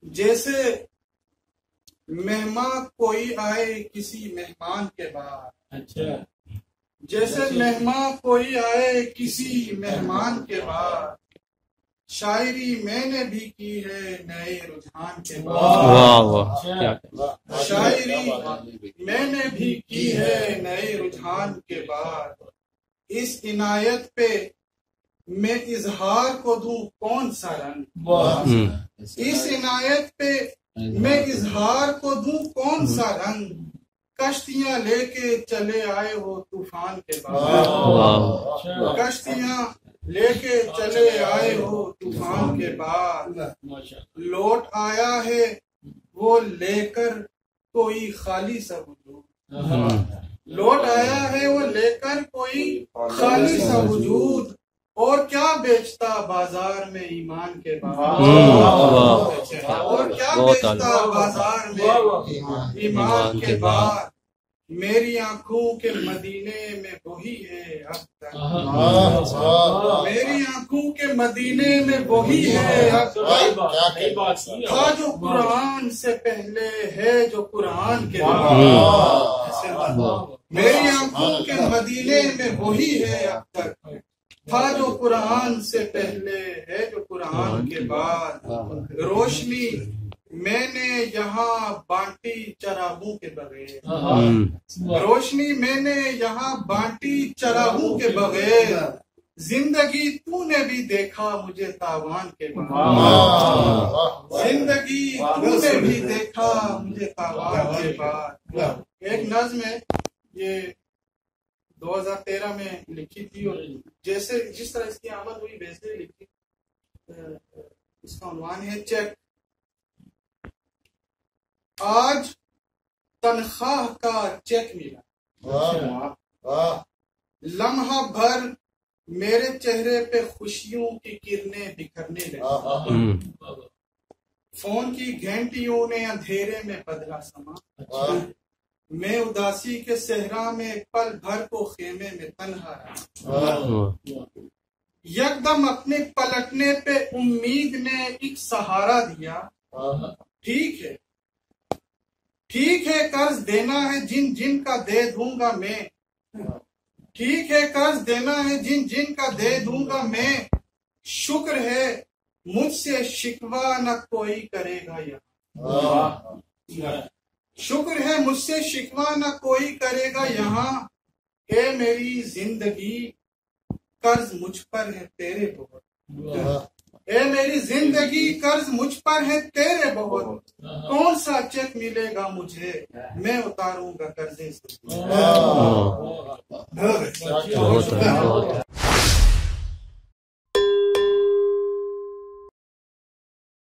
جیسے مہمان کوئی آئے کسی مہمان کے بعد، اچھا جیسے مہمان کوئی آئے کسی مہمان کے بعد، شاعری میں نے بھی کی ہے نئے رجحان کے بعد، شاعری میں نے بھی کی ہے نئے رجحان کے بعد، اس عنایت پہ میں اظہار کو دوں کون سا رنگ، اس عنایت پہ میں اظہار کو دوں کون سا رنگ، کشتیاں لے کے چلے آئے ہو طوفان کے بعد، کشتیاں لے کے چلے آئے ہو طوفان کے بعد، لوٹ آیا ہے وہ لے کر کوئی خالی سا وجود، لوٹ آیا ہے وہ لے کر کوئی خالی سا وجود، اور کیا بیچتا بازار میں ایمان کے بعد، اور کیا بیچتا بازار میں ایمان کے بعد، میری آنکھوں کے مدینے میں وہی ہے اب تک، میری آنکھوں کے مدینے میں وہی ہے اب تک، تھا جو قرآن سے پہلے ہے جو قرآن کے بعد، میری آنکھوں کے مدینے میں وہی ہے اب تک، تھا جو قرآن سے پہلے ہے جو قرآن کے بعد، روشنی میں نے یہاں بانٹی چراغوں کے بغیر، روشنی میں نے یہاں بانٹی چراغوں کے بغیر، زندگی تو نے بھی دیکھا مجھے تاوان کے بعد، زندگی تو نے بھی دیکھا مجھے تاوان کے بعد۔ ایک نظم ہے یہ 2013 میں لکھی تھی، اور جیسے جس طرح اس کی آمد ہوئی ویسے ہی لکھی، اس کا عنوان ہے چیک۔ آج تنخواہ کا چیک ملا، لمحہ بھر میرے چہرے پہ خوشیوں کی کرنیں بکھرنے لگی، فون کی گھنٹیوں نے اندھیرے میں بدلا سما، میں اداسی کے صحرا میں پل بھر کو خیمے میں تنہا رہا، یکدم اپنے پلٹنے پہ امید نے ایک سہارا دیا، ٹھیک ہے ٹھیک ہے قرض دینا ہے جن جن کا دے دوں گا میں، ٹھیک ہے قرض دینا ہے جن جن کا دے دوں گا میں، شکر ہے مجھ سے شکوہ نہ کوئی کرے گا یہاں، شکر ہے مجھ سے شکوہ نہ کوئی کرے گا یہاں، اے میری زندگی قرض مجھ پر ہے تیرے بہت، اے میری زندگی قرض مجھ پر ہے تیرے بہت، کون سا چیک ملے گا مجھے میں اتاروں گا قرضے سے،